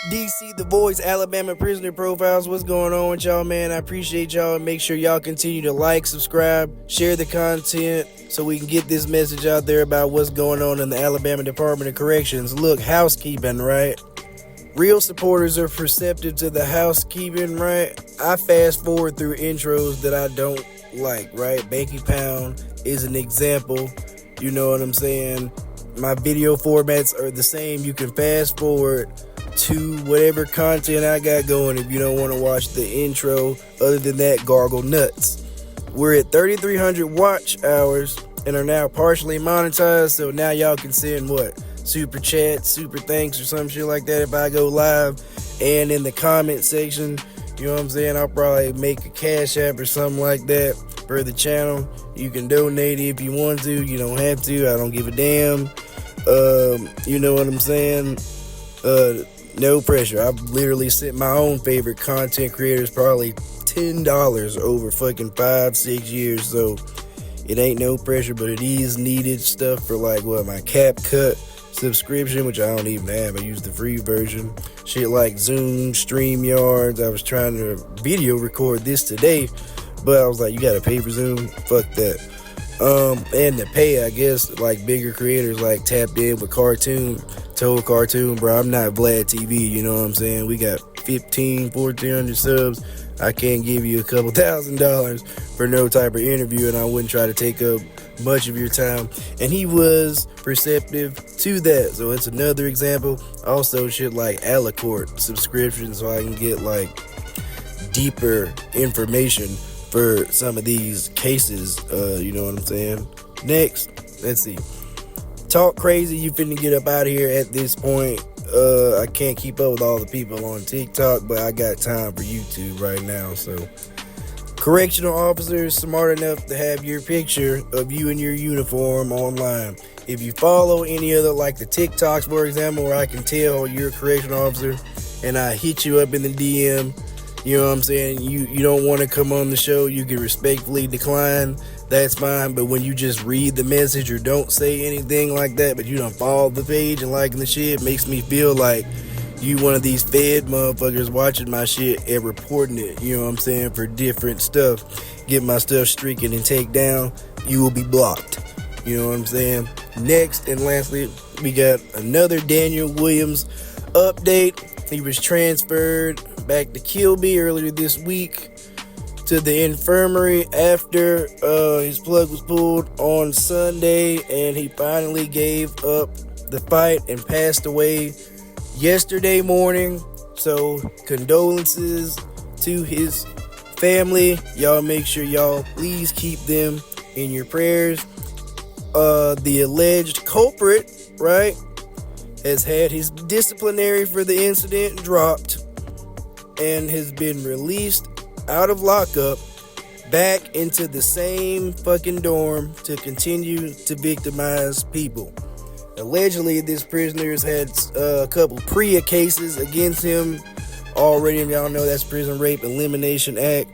DC The Voice, Alabama Prisoner Profiles. What's going on with y'all, man? I appreciate y'all. Make sure y'all continue to like, subscribe, share the content so we can get this message out there about what's going on in the Alabama Department of Corrections. Look, housekeeping, right? Real supporters are perceptive to the housekeeping, right? I fast forward through intros that I don't like, right? Banky Pound is an example. You know what I'm saying? My video formats are the same. You can fast forward to whatever content I got going if you don't want to watch the intro. Other than that, gargle nuts. We're at 3,300 watch hours and are now partially monetized, so now y'all can send what? Super chat, super thanks, or some shit like that if I go live. And in the comment section, you know what I'm saying, I'll probably make a cash app or something like that for the channel. You can donate if you want to. You don't have to. I don't give a damn. You know what I'm saying? No pressure. I've literally sent my own favorite content creators probably $10 over fucking 5-6 years, so it ain't no pressure, but it is needed stuff for like what, my CapCut subscription, which I don't even have. I use the free version. Shit like Zoom, StreamYards. I was trying to video record this today, but I was like, you gotta pay for Zoom? Fuck that. And to pay, I guess, like bigger creators like Tapped In with Told Cartoon, bro. I'm not Vlad TV, you know what I'm saying? We got 1,400 subs. I can't give you a couple $1,000s for no type of interview, and I wouldn't try to take up much of your time. And he was perceptive to that, so it's another example. Also, shit like Alicourt subscription, so I can get like deeper information for some of these cases. You know what I'm saying? Next, let's see. Talk crazy, you finna get up out of here at this point. I can't keep up with all the people on TikTok, but I got time for YouTube right now. So, correctional officers smart enough to have your picture of you in your uniform online. If you follow any other, like the TikToks, for example, where I can tell you're a correctional officer, and I hit you up in the DM, you know what I'm saying? You don't want to come on the show, you can respectfully decline. That's fine, but when you just read the message or don't say anything like that, but you don't follow the page and liking the shit, makes me feel like you one of these fed motherfuckers watching my shit and reporting it, you know what I'm saying, for different stuff. Get my stuff streaking and take down, you will be blocked. You know what I'm saying? Next and lastly, we got another Daniel Williams update. He was transferred back to Kilby earlier this week to the infirmary after his plug was pulled on Sunday, and he finally gave up the fight and passed away yesterday morning. So condolences to his family. Y'all make sure y'all please keep them in your prayers. The alleged culprit, right, has had his disciplinary for the incident dropped and has been released out of lockup back into the same fucking dorm to continue to victimize people. Allegedly, this prisoner has had a couple PREA cases against him already, and y'all know that's Prison Rape Elimination Act.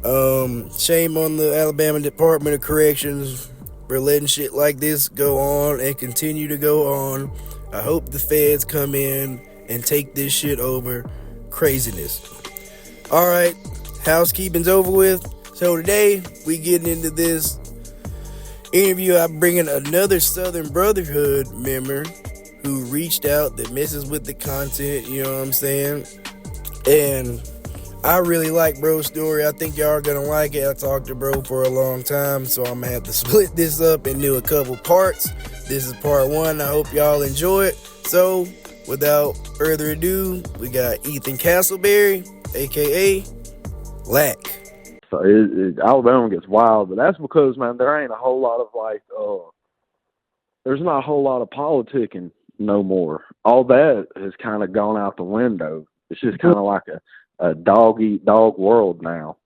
Shame on the Alabama Department of Corrections for letting shit like this go on and continue to go on. I hope the feds come in and take this shit over. Craziness. Alright, housekeeping's over with. So today, we getting into this interview. I'm bringing another Southern Brotherhood member who reached out that messes with the content, you know what I'm saying? And I really like bro's story. I think y'all are gonna like it. I talked to bro for a long time, so I'm gonna have to split this up into a couple parts. This is part one. I hope y'all enjoy it. So, without further ado, we got Ethan Castleberry, aka Lac. So Alabama gets wild, but that's because, man, there ain't a whole lot of there's not a whole lot of politicking no more. All that has kind of gone out the window. It's just kind of like a dog-eat-dog world now.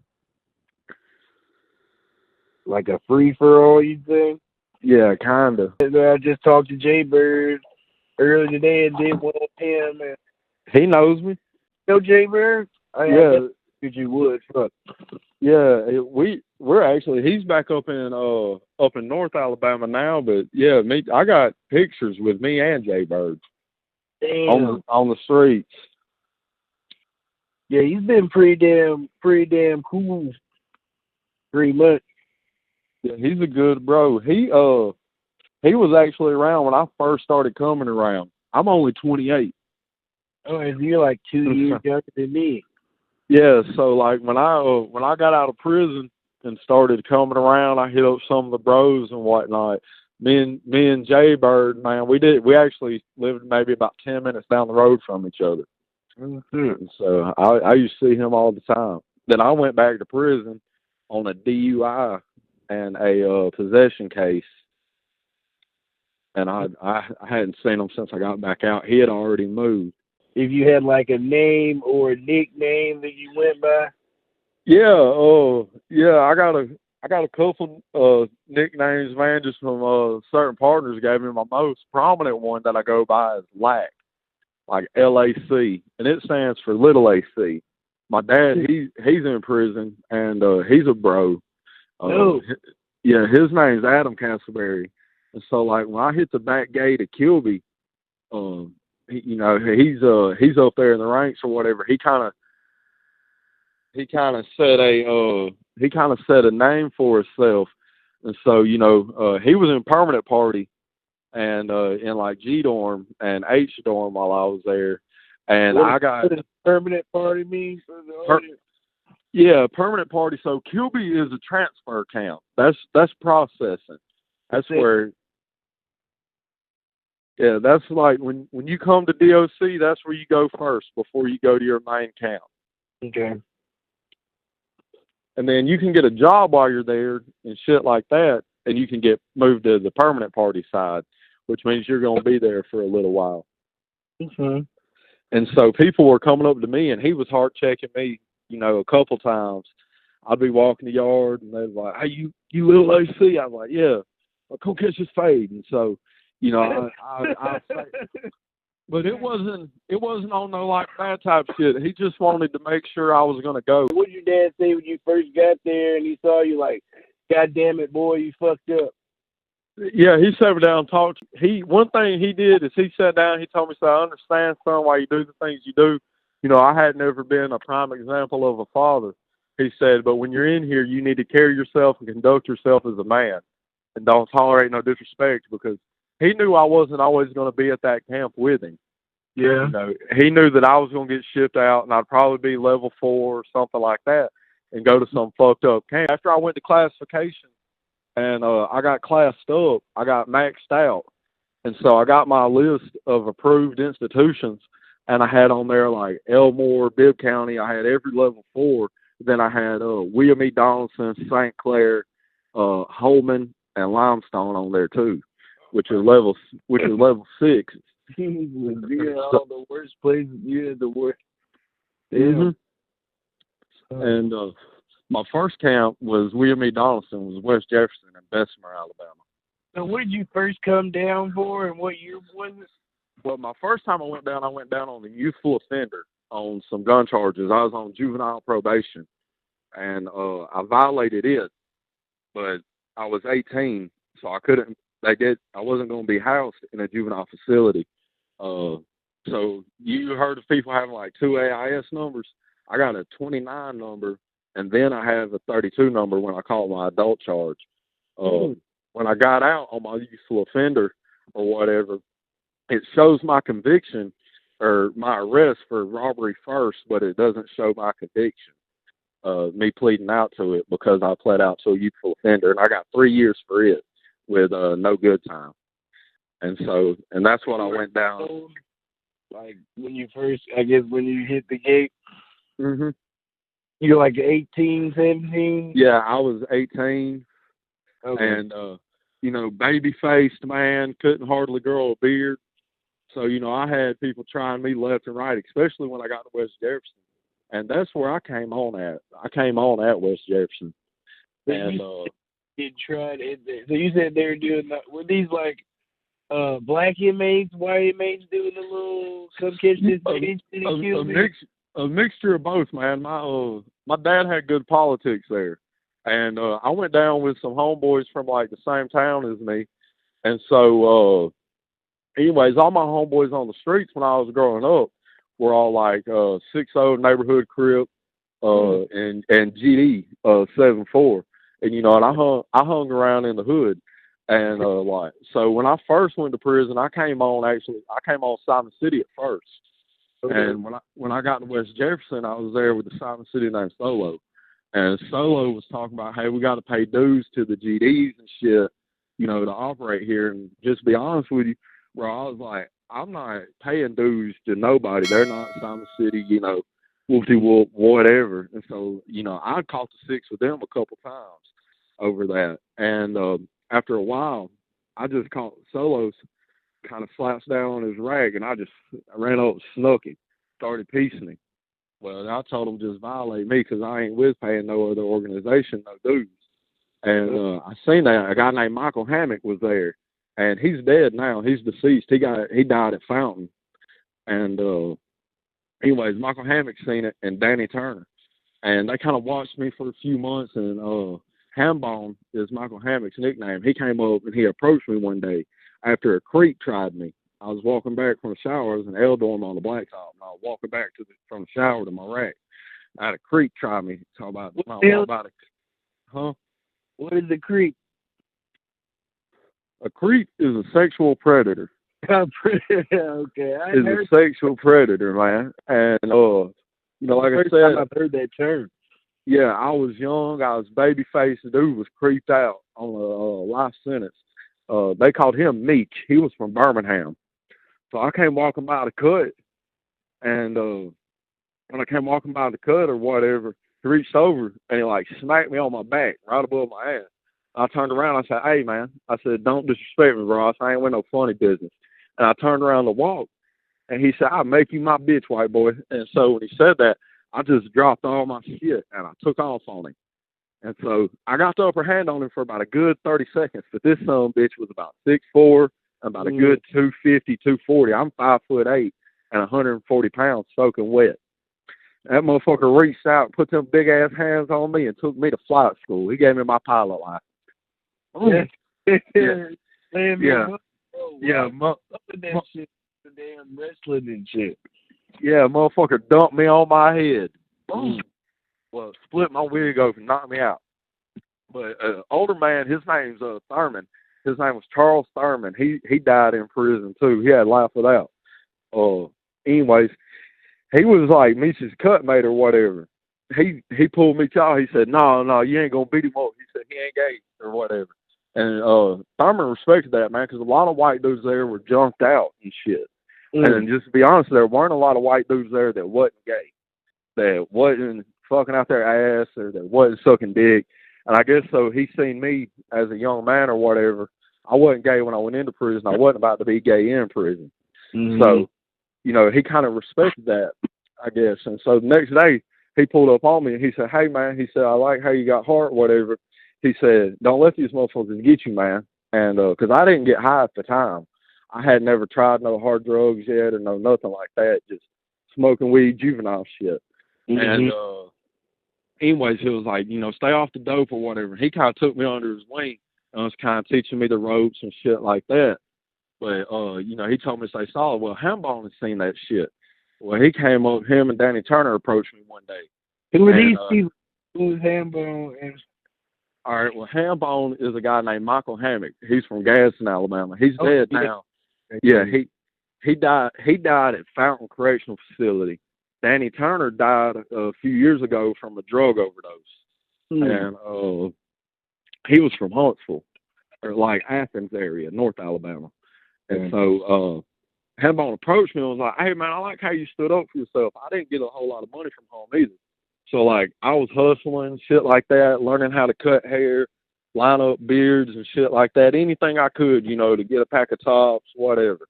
Like a free-for-all, you think? Yeah, kind of. I just talked to Jay Bird earlier today and did one with him. And he knows me. You know Jay Bird? Yeah. If you would. Fuck. Yeah, we're actually, he's back up in North Alabama now, but yeah, I got pictures with me and Jay Bird. Damn. on the streets. Yeah, he's been pretty damn cool. 3 months. Yeah, he's a good bro. He was actually around when I first started coming around. I'm only 28. Oh, and you're like 2 years younger than me. Yeah, so like when I got out of prison and started coming around, I hit up some of the bros and whatnot. Me and Jay Bird, man, we actually lived maybe about 10 minutes down the road from each other. Mm-hmm. So I used to see him all the time. Then I went back to prison on a DUI and a possession case, and I hadn't seen him since I got back out. He had already moved. If you had like a name or a nickname that you went by? Yeah, I got a couple nicknames, man, just from certain partners gave me. My most prominent one that I go by is Lac, like LAC, and it stands for Little AC. My dad, he's in prison, and he's a bro. Yeah, his name's Adam Castleberry, and so like when I hit the back gate of Kilby, he's up there in the ranks or whatever. He kind of set a name for himself, and so he was in permanent party and in like G dorm and H dorm while I was there, and what does permanent party mean for the audience? Yeah, permanent party. So Kilby is a transfer camp. That's processing. That's where. Yeah, that's like when you come to DOC, that's where you go first before you go to your main camp. Okay. And then you can get a job while you're there and shit like that, and you can get moved to the permanent party side, which means you're going to be there for a little while. Mm-hmm. And so people were coming up to me, and he was hard checking me, a couple times. I'd be walking the yard, and they'd be like, "Hey, you little AC?" I'm like, "Yeah, I'll come catch his fade." And so, I but it wasn't on no like bad type shit. He just wanted to make sure I was gonna go. What did your dad say when you first got there and he saw you? Like, "God damn it, boy, you fucked up." Yeah, he sat me down and talked. One thing he did is he sat down. He told me, "So I understand, son, why you do the things you do. I had never been a prime example of a father." He said, "But when you're in here, you need to carry yourself and conduct yourself as a man, and don't tolerate no disrespect," because he knew I wasn't always going to be at that camp with him. Yeah. He knew that I was going to get shipped out, and I'd probably be level 4 or something like that, and go to some fucked up camp. After I went to classification, and I got classed up, I got maxed out, and so I got my list of approved institutions, and I had on there like Elmore, Bibb County. I had every level 4. Then I had William E. Donaldson, St. Clair, Holman, and Limestone on there too, which is level 6. You're in all the worst places. You're the worst. Mm-hmm. And my first camp was William E. Donaldson, was West Jefferson in Bessemer, Alabama. So what did you first come down for, and what year was it? Well, my first time I went down on a youthful offender on some gun charges. I was on juvenile probation, and I violated it, but I was 18, so I couldn't. I wasn't going to be housed in a juvenile facility. So you heard of people having like 2 AIS numbers? I got a 29 number, and then I have a 32 number when I call my adult charge. When I got out on my youthful offender or whatever, it shows my conviction or my arrest for robbery first, but it doesn't show my conviction. Me pleading out to it because I pled out to a youthful offender, and I got 3 years for it with no good time. And that's what I went down. Like when you hit the gate, mm-hmm. You're like 18, 17? Yeah, I was 18. Okay. And, baby-faced man, couldn't hardly grow a beard. So, I had people trying me left and right, especially when I got to West Jefferson. And that's where I came on at. I came on at West Jefferson. And so you said they were doing were these like black inmates, white inmates doing the little some kids a mixture of both, man. My dad had good politics there, and I went down with some homeboys from like the same town as me, and so anyways, all my homeboys on the streets when I was growing up were all like 6-0 neighborhood crib, and GD 7-4, and you know, and I hung around in the hood, and like, so when I first went to prison, I came on Simon City at first, and when I got to West Jefferson, I was there with the Simon City named Solo, and Solo was talking about, hey, we got to pay dues to the GDs and shit, you know, to operate here, and just be honest with you, bro, I was like, I'm not paying dues to nobody. They're not Simon City, you know, whoop-de-whoop, whatever. And so, you know, I caught the six with them a couple times over that. And after a while, I just caught Solos kind of slaps down on his rag, and I ran up, snuck him, started piecing him. Well, I told him just violate me because I ain't with paying no other organization no dues. And I seen that a guy named Michael Hammock was there. And he's dead now. He's deceased. He died at Fountain. And anyways, Michael Hammock seen it, and Danny Turner. And they kind of watched me for a few months. And Hambone is Michael Hammock's nickname. He came up and he approached me one day after a creep tried me. I was walking back from the shower. I was in L dorm on the blacktop, and I was walking back from the shower to my rack. I had a creep try me. Talk about it. Huh? What is a creep? A creep is a sexual predator. Okay. Is a sexual predator, man. And you know, like I said, I've heard that term. Yeah, I was young. I was baby faced. The dude was creeped out on a life sentence. They called him Meech. He was from Birmingham. So I came walking by the cut, and when I came walking by the cut or whatever, he reached over and he like smacked me on my back right above my ass. I turned around. I said, "Hey, man," I said, "don't disrespect me, bro. I said, I ain't with no funny business." And I turned around to walk, and he said, "I'll make you my bitch, white boy." And so when he said that, I just dropped all my shit and I took off on him. And so I got the upper hand on him for about a good 30 seconds. But this son bitch was about 6'4", about a good 250, 240. I'm 5'8" and 140 pounds soaking wet. That motherfucker reached out, put them big ass hands on me, and took me to flight school. He gave me my pilot license. That shit, the damn wrestling and shit. Yeah, motherfucker dumped me on my head. Well, split my wig open, knocked me out. But older man, his name's Thurman. His name was Charles Thurman. He died in prison too. He had life without. Anyways, he was like Meech's cut mate or whatever. He pulled me out. He said, "No, you ain't gonna beat him up." He said he ain't gay or whatever. And Thurman respected that, man, because a lot of white dudes there were junked out and shit. And just to be honest, there weren't a lot of white dudes there that wasn't gay, that wasn't fucking out their ass, or that wasn't sucking dick. And I guess so he seen me as a young man or whatever. I wasn't gay when I went into prison. I wasn't about to be gay in prison. So, you know, he kind of respected that, I guess. And so the next day, he pulled up on me and he said, "Hey, man," he said, "I like how you got heart, whatever." He said, "Don't let these motherfuckers get you, man." And because I didn't get high at the time. I had never tried no hard drugs yet or no nothing like that, just smoking weed, juvenile shit. And anyways, he was like, you know, stay off the dope or whatever. He kind of took me under his wing and was kind of teaching me the ropes and shit like that. But, you know, he told me to stay solid. Well, Hambone had seen that shit. Well, he came up, him and Danny Turner approached me one day. Who are these people? Who's Hambone? All right, well, Hambone is a guy named Michael Hammock. He's from Gadsden, Alabama. He's dead now. Yeah, he died at Fountain Correctional Facility. Danny Turner died a few years ago from a drug overdose. And he was from Huntsville, or like Athens area, North Alabama. And so Hambone approached me and was like, "Hey, man, I like how you stood up for yourself." I didn't get a whole lot of money from home either. So, like, I was hustling, shit like that, learning how to cut hair, line up beards and shit like that, anything I could, you know, to get a pack of tops, whatever.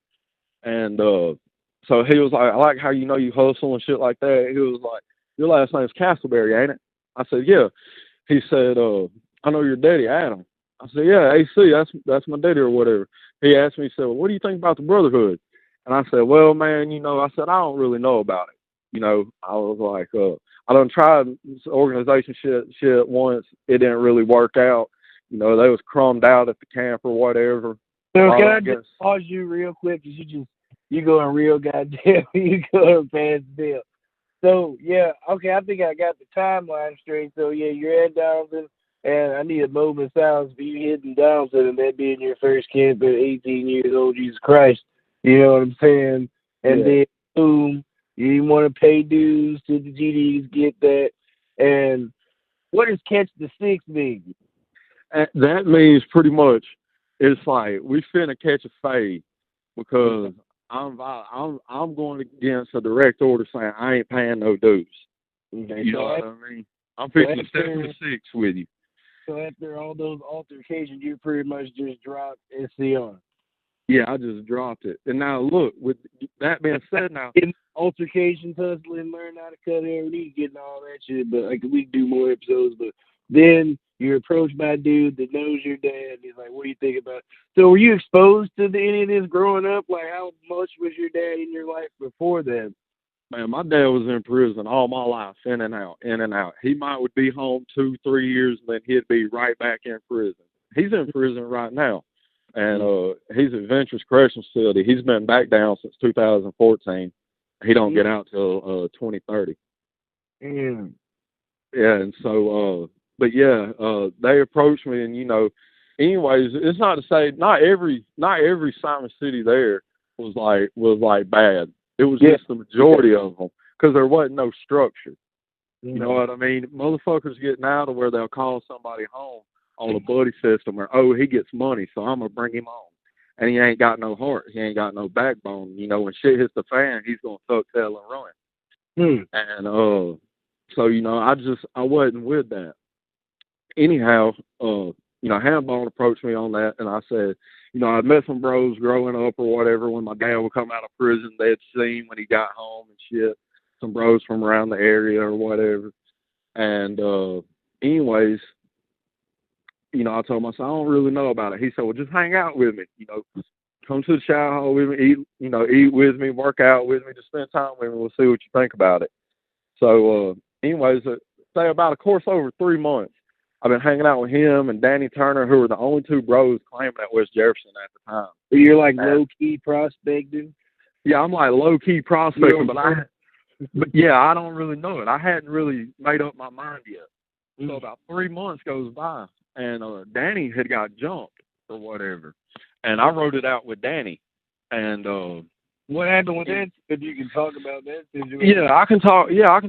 And so he was like, "I like how you know you hustle and shit like that." He was like, "Your last name's Castleberry, ain't it?" I said, "Yeah." He said, "I know your daddy, Adam." I said, "Yeah, AC, that's my daddy or whatever." He asked me, he said, "Well, what do you think about the Brotherhood?" And I said, "Well, man, you know," I said, "I don't really know about it." You know, I was like, I done tried this organization shit once. It didn't really work out. You know, they was crumbed out at the camp or whatever. So can I just pause you real quick? Cause you going real goddamn, you going past Bill. So yeah, okay, I think I got the timeline straight. So yeah, you're at Donaldson, and I need a moment of silence for you hitting Donaldson, and that being your first camp at 18 years old. Jesus Christ, you know what I'm saying? And then boom, you want to pay dues to the GDs, get that. And what does catch the six mean? That means pretty much it's like we finna catch a fade because I'm going against a direct order saying I ain't paying no dues. You know what I mean? I'm fixing to step to six with you. So after all those altercations, you pretty much just dropped SCR. Yeah, I just dropped it. And now look, with that being said, now altercation, tussling, learn how to cut hair, we need getting all that shit. But like we can do more episodes. But then you're approached by a dude that knows your dad. And he's like, "What do you think about?" So were you exposed to any of this growing up? Like, how much was your dad in your life before that? Man, my dad was in prison all my life, in and out, in and out. He would be home 2-3 years, and then he'd be right back in prison. He's in prison right now. And he's at Ventures Correctional Facility. He's been back down since 2014. He don't get out till 2030. Mm. Yeah, and so, but yeah, they approached me, and you know, anyways, it's not to say not every Simon City there was like bad. It was just the majority of them because there wasn't no structure. You know what I mean? Motherfuckers getting out of where they'll call somebody home on a buddy system or, oh, he gets money, so I'm going to bring him on. And he ain't got no heart. He ain't got no backbone. You know, when shit hits the fan, he's going to tuck tail and run. And so, you know, I wasn't with that. Anyhow, you know, Handball approached me on that, and I said, you know, I'd met some bros growing up or whatever when my dad would come out of prison. They'd seen when he got home and shit, some bros from around the area or whatever. And anyways, you know, I told him, I said, I don't really know about it. He said, well, just hang out with me. You know, come to the shower hall with me, eat with me, work out with me, just spend time with me. We'll see what you think about it. So, anyways, say about a course over 3 months, I've been hanging out with him and Danny Turner, who were the only two bros claiming at West Jefferson at the time. So you're like low-key prospecting? Yeah, I'm like low-key prospecting, but yeah, I don't really know it. I hadn't really made up my mind yet. So about 3 months goes by, and Danny had got jumped or whatever, and I wrote it out with Danny. And what happened with that? If you can talk about that situation. Yeah, I can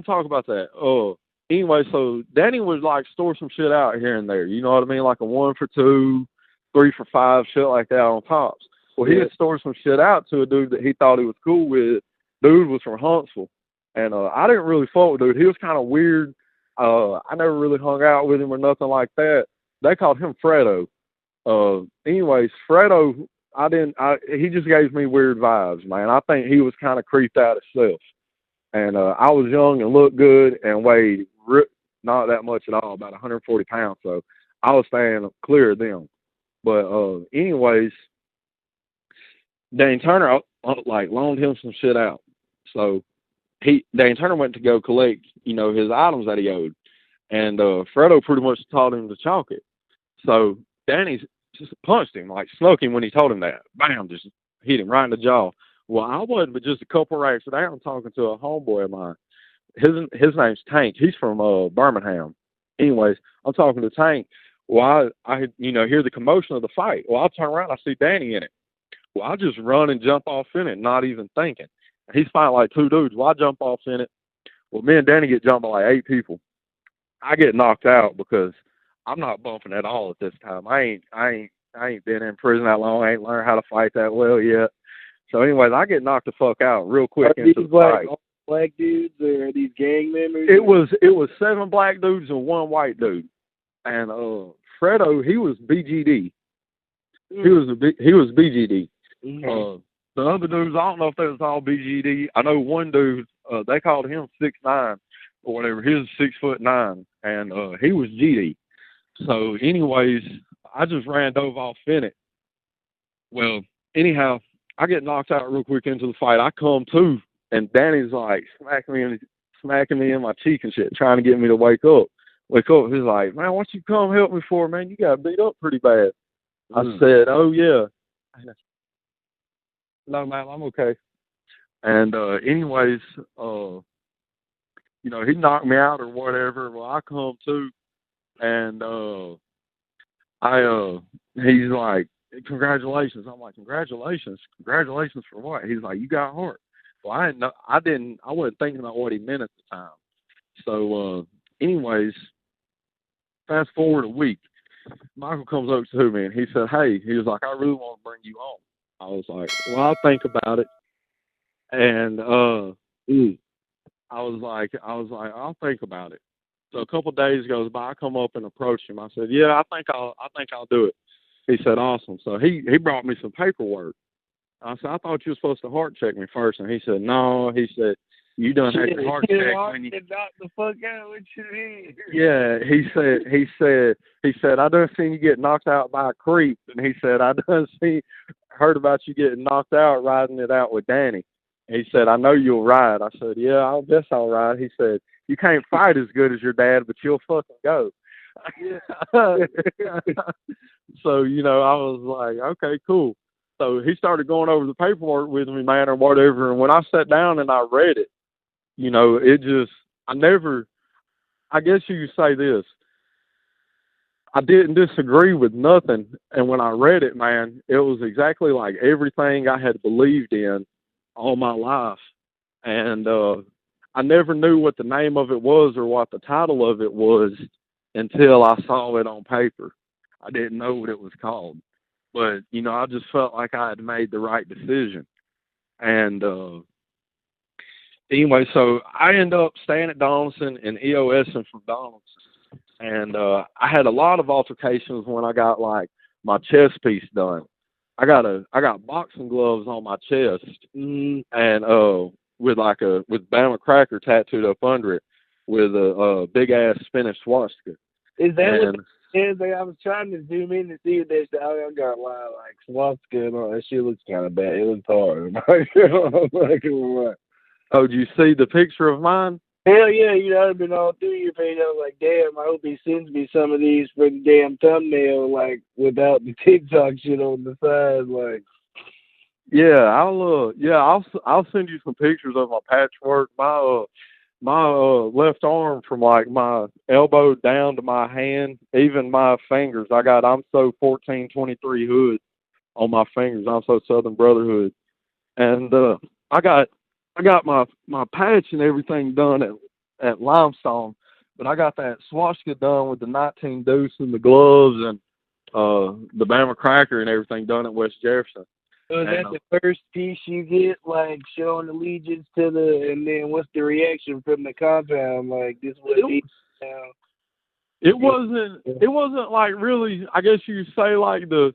talk about that. Anyway, so Danny would like store some shit out here and there. You know what I mean? Like a 1 for 2, 3 for 5, shit like that on tops. Well, he had stored some shit out to a dude that he thought he was cool with. Dude was from Huntsville. And I didn't really fuck with dude. He was kind of weird. I never really hung out with him or nothing like that. They called him Fredo. Anyways, Fredo, he just gave me weird vibes, man. I think he was kind of creeped out himself. And I was young and looked good and weighed not that much at all, about 140 pounds. So I was staying clear of them. But anyways, Dane Turner like loaned him some shit out. So Dane Turner went to go collect, you know, his items that he owed. And Fredo pretty much taught him to chalk it. So Danny just punched him, like snuck him when he told him that. Bam, just hit him right in the jaw. Well, I wasn't, but just a couple racks down talking to a homeboy of mine. His name's Tank. He's from Birmingham. Anyways, I'm talking to Tank. Well, I hear the commotion of the fight. Well, I turn around, I see Danny in it. Well, I just run and jump off in it, not even thinking. He's fighting like 2 dudes. Well, I jump off in it. Well, me and Danny get jumped by like 8 people. I get knocked out because I'm not bumping at all at this time. I ain't been in prison that long. I ain't learned how to fight that well yet. So, anyways, I get knocked the fuck out real quick into the fight. All black dudes or are these gang members? It was 7 black dudes and 1 white dude. And Fredo, he was BGD. He was BGD. The other dudes, I don't know if they was all BGD. I know one dude, they called him 6'9" or whatever. He was 6'9", and he was GD. So, anyways, I just dove off in it. Well, anyhow, I get knocked out real quick into the fight. I come to, and Danny's like smacking me in my cheek and shit, trying to get me to wake up. He's like, man, what you come help me for, man? You got beat up pretty bad. I said, oh, yeah. No, man, I'm okay. And anyways, he knocked me out or whatever. Well, I come to, and he's like, congratulations. I'm like, congratulations for what? He's like, you got heart. Well, I wasn't thinking about what he meant at the time. So, anyways, fast forward a week, Michael comes up to me and he said, hey, he was like, I really want to bring you on. I was like, well, I'll think about it. And I was like, I'll think about it. So a couple of days goes by, I come up and approach him. I said, yeah, I think I'll do it. He said, awesome. So he brought me some paperwork. I said, I thought you were supposed to heart check me first. And he said, no. He said, you done had your heart checked when you knocked the fuck out with your head. Yeah, he said, I done seen you get knocked out by a creep. And he said, I done heard about you getting knocked out riding it out with Danny. He said, I know you'll ride. I said, yeah, I guess I'll ride. He said, you can't fight as good as your dad, but you'll fucking go. So, I was like, okay, cool. So he started going over the paperwork with me, man, or whatever. And when I sat down and I read it, I guess you could say this. I didn't disagree with nothing. And when I read it, man, it was exactly like everything I had believed in all my life. And I never knew what the name of it was or what the title of it was until I saw it on paper. I didn't know what it was called. But, I just felt like I had made the right decision. And anyway, so I ended up staying at Donaldson and EOSing from Donaldson. And I had a lot of altercations when I got, like, my chest piece done. I got boxing gloves on my chest, and with Bama Cracker tattooed up under it with a big ass Spanish swastika. Is that what it is? I was trying to zoom in to see if there's I got a lot of like swastika and all that shit. Looks kind of bad. It looks hard. Oh, did you see the picture of mine? Hell yeah, I've been all through your page. I was like, damn, I hope he sends me some of these for the damn thumbnail, like, without the TikTok shit on the side, like. Yeah, I'll send you some pictures of my patchwork. My left arm from, like, my elbow down to my hand, even my fingers. I'm so 1423 hood on my fingers. I'm so Southern Brotherhood. And I got my patch and everything done at Limestone, but I got that swastika done with the 19 deuce and the gloves and the Bama Cracker and everything done at West Jefferson. So is that the first piece you get, like, showing allegiance to and then what's the reaction from the compound? Like, this was It wasn't like really, I guess you could say, like the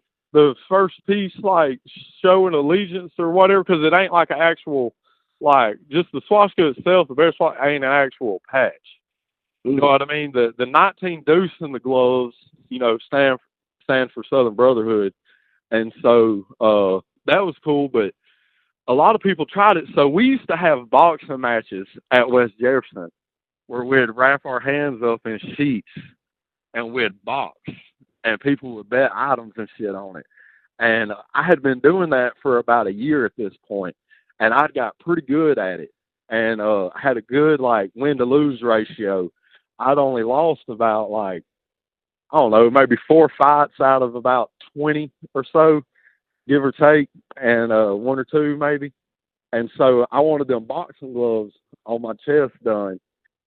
first piece, like, showing allegiance or whatever, because it ain't like an actual, like, just the swastika itself, the bear swastika ain't an actual patch. You know what I mean? The 19 deuce in the gloves, stand for Southern Brotherhood. And so that was cool, but a lot of people tried it. So we used to have boxing matches at West Jefferson where we'd wrap our hands up in sheets and we'd box, and people would bet items and shit on it. And I had been doing that for about a year at this point, and I got pretty good at it. And I had a good, like, win-to-lose ratio. I'd only lost about, like, I don't know, maybe 4 fights out of about 20 or so, give or take, and 1 or 2 maybe. And so I wanted them boxing gloves on my chest done.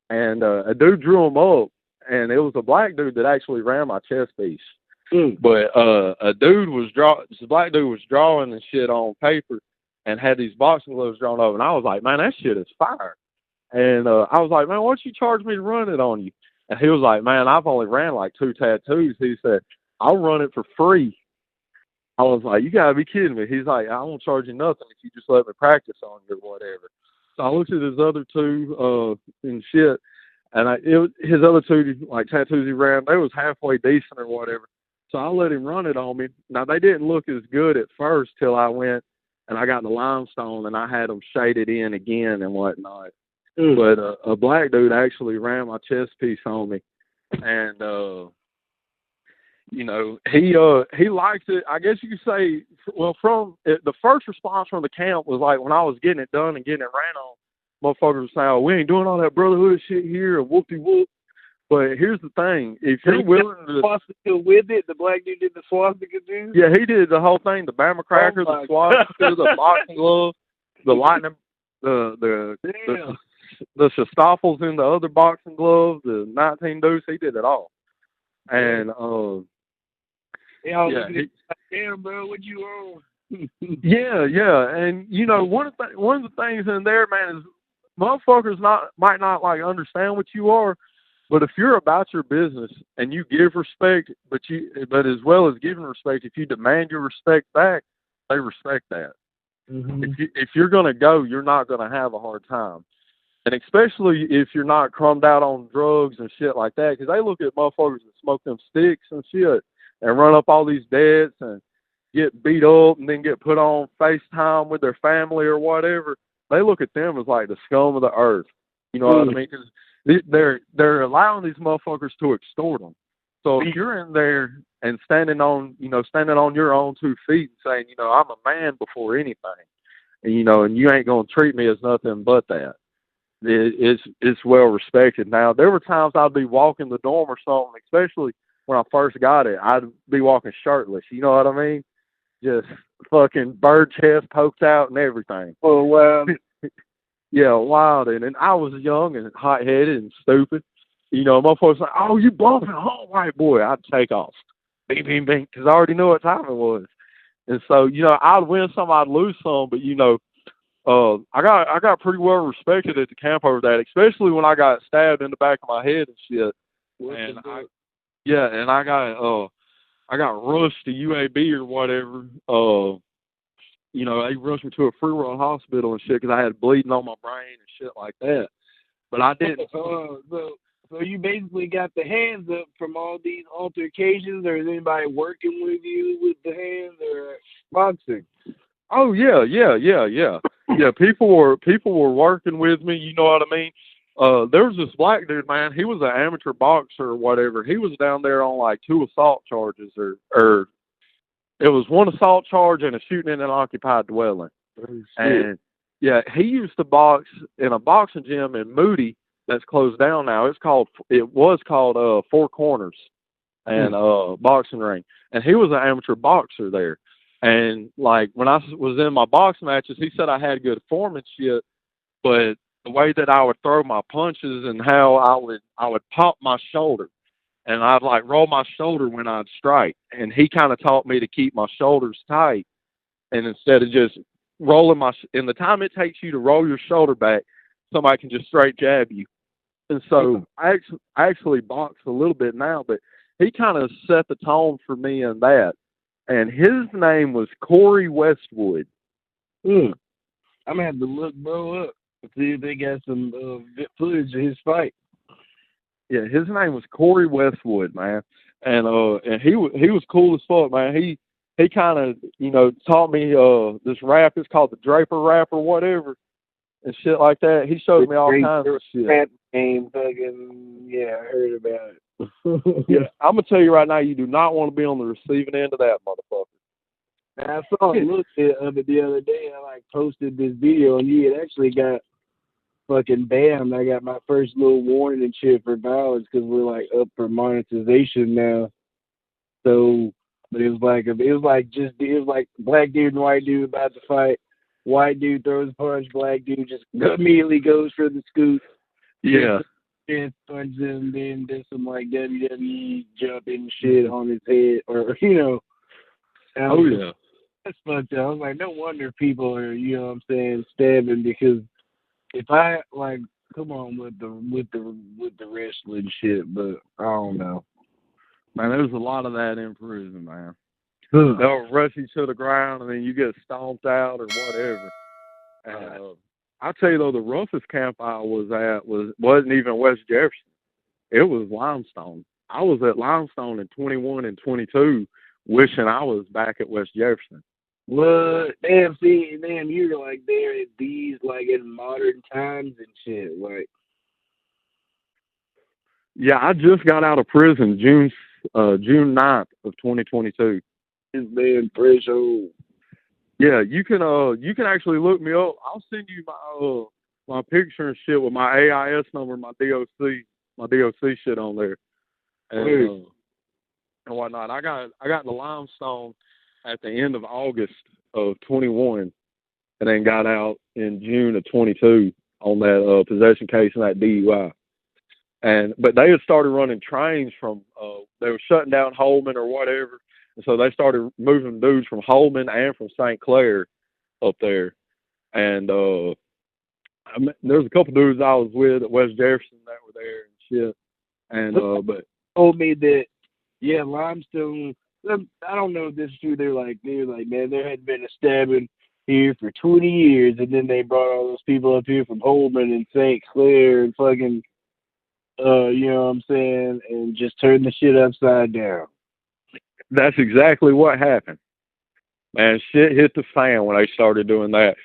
And a dude drew them up, and it was a black dude that actually ran my chest piece. But a black dude was drawing and shit on paper and had these boxing gloves drawn up. And I was like, man, that shit is fire. And I was like, man, why don't you charge me to run it on you? And he was like, man, I've only ran like 2 tattoos. He said, I'll run it for free. I was like, you gotta be kidding me. He's like, I won't charge you nothing if you just let me practice on you or whatever. So I looked at his other 2 and shit, and his other 2 like tattoos he ran, they was halfway decent or whatever. So I let him run it on me. Now they didn't look as good at first till I went and I got the limestone and I had them shaded in again and whatnot. But a black dude actually ran my chest piece on me, and you know, he likes it. I guess you could say, well, the first response from the camp was like when I was getting it done and getting it ran on, motherfuckers were saying, oh, we ain't doing all that Brotherhood shit here and whoop-de-whoop. But here's the thing. If you're willing to... swastika with it? The black dude did the swastika too? Yeah, he did the whole thing. The Bama cracker, the swastika, the boxing glove, the lightning, the Shostoffels in the other boxing glove, the 19 deuce, he did it all. And, damn, bro, what you on? yeah. And, you know, one of the things in there, man, is motherfuckers might not, like, understand what you are. But if you're about your business and you give respect, but as well as giving respect, if you demand your respect back, they respect that. Mm-hmm. If you're going to go, you're not going to have a hard time. And especially if you're not crumbed out on drugs and shit like that, because they look at motherfuckers that smoke them sticks and shit and run up all these debts and get beat up and then get put on FaceTime with their family or whatever. They look at them as like the scum of the earth. You know what I mean? Because they're allowing these motherfuckers to extort them. So if you're in there and standing on your own 2 feet and saying, you know, I'm a man before anything, and you know, and you ain't gonna treat me as nothing but that, it's well respected. Now there were times I'd be walking the dorm or something, especially when I first got it, I'd be walking shirtless. You know what I mean? Just fucking bird chest poked out and everything. Oh wow. Yeah, wild, and I was young and hot-headed and stupid. You know, motherfuckers like, oh, you bumping, oh, white boy. I'd take off, bing, bing, bing, because I already knew what time it was. And so, you know, I'd win some, I'd lose some, but, you know, I got pretty well respected at the camp over that, especially when I got stabbed in the back of my head and shit. And I got rushed to UAB or whatever. You know, they rushed me to a free world hospital and shit because I had bleeding on my brain and shit like that. But I didn't. So you basically got the hands up from all these altercations, or is anybody working with you with the hands or boxing? Oh yeah. Yeah, people were working with me. You know what I mean? There was this black dude, man. He was an amateur boxer or whatever. He was down there on like 2 assault charges or. It was 1 assault charge and a shooting in an occupied dwelling. Oh, and, yeah, he used to box in a boxing gym in Moody that's closed down now. It was called Four Corners and boxing ring. And he was an amateur boxer there. And, like, when I was in my boxing matches, he said I had good form and shit, but the way that I would throw my punches and how I would pop my shoulder. And I'd like roll my shoulder when I'd strike. And he kind of taught me to keep my shoulders tight. And instead of just rolling in the time it takes you to roll your shoulder back, somebody can just straight jab you. And so I actually box a little bit now, but he kind of set the tone for me in that. And his name was Corey Westwood. I'm going to have to look bro up and see if they got some footage of his fight. Yeah, his name was Corey Westwood, man, and he was cool as fuck, man. He kind of, you know, taught me this rap. It's called the Draper rap or whatever, and shit like that. He showed me all kinds of shit. Rap game, fucking, yeah, I heard about it. Yeah, I'm gonna tell you right now, you do not want to be on the receiving end of that, motherfucker. I saw a little bit of it the other day. I like posted this video, and he had actually got fucking banned. I got my first little warning and shit for violence because we're like up for monetization now. So, but it was like black dude and white dude about to fight. White dude throws a punch, black dude just immediately goes for the scoop. Yeah. And punches him, then does some like WWE jumping shit on his head, or you know. Oh yeah. That's fucked up. I was like, no wonder people are, you know what I'm saying, stabbing, because if I like come on with the wrestling shit, but I don't know. Man, there's a lot of that in prison, man. They'll rush you to the ground and then you get stomped out or whatever. And I'll tell you though, the roughest camp I was at wasn't even West Jefferson. It was Limestone. I was at Limestone in 21 and 22, wishing I was back at West Jefferson. Well, damn, you're like there at these, like in modern times and shit, like. Yeah, I just got out of prison June June 9th of 2022. It's been Fredo. Yeah, you can actually look me up. I'll send you my picture and shit with my AIS number, my DOC shit on there, and whatnot. I got the limestone at the end of August of 21, and then got out in June of 22 on that possession case and that DUI. But they had started running trains from they were shutting down Holman or whatever. And so they started moving dudes from Holman and from St. Clair up there. And there's a couple dudes I was with at West Jefferson that were there and shit. And but told me that, yeah, Limestone, I don't know if this is true. They're like, man, there had been a stabbing here for 20 years, and then they brought all those people up here from Holman and St. Clair and fucking, you know what I'm saying, and just turned the shit upside down. That's exactly what happened. Man, shit hit the fan when they started doing that.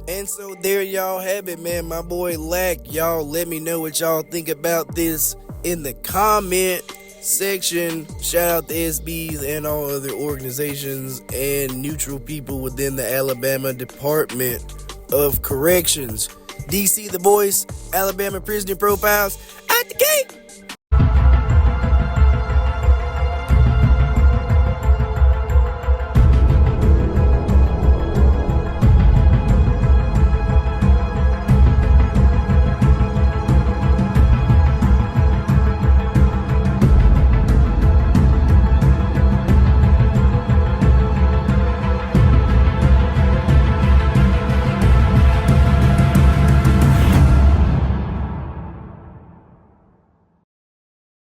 And so there y'all have it, man. My boy Lac. Y'all let me know what y'all think about this in the comment section. Shout out to SBs and all other organizations and neutral people within the Alabama Department of Corrections. DC the voice, Alabama Prisoner Profiles, at the gate.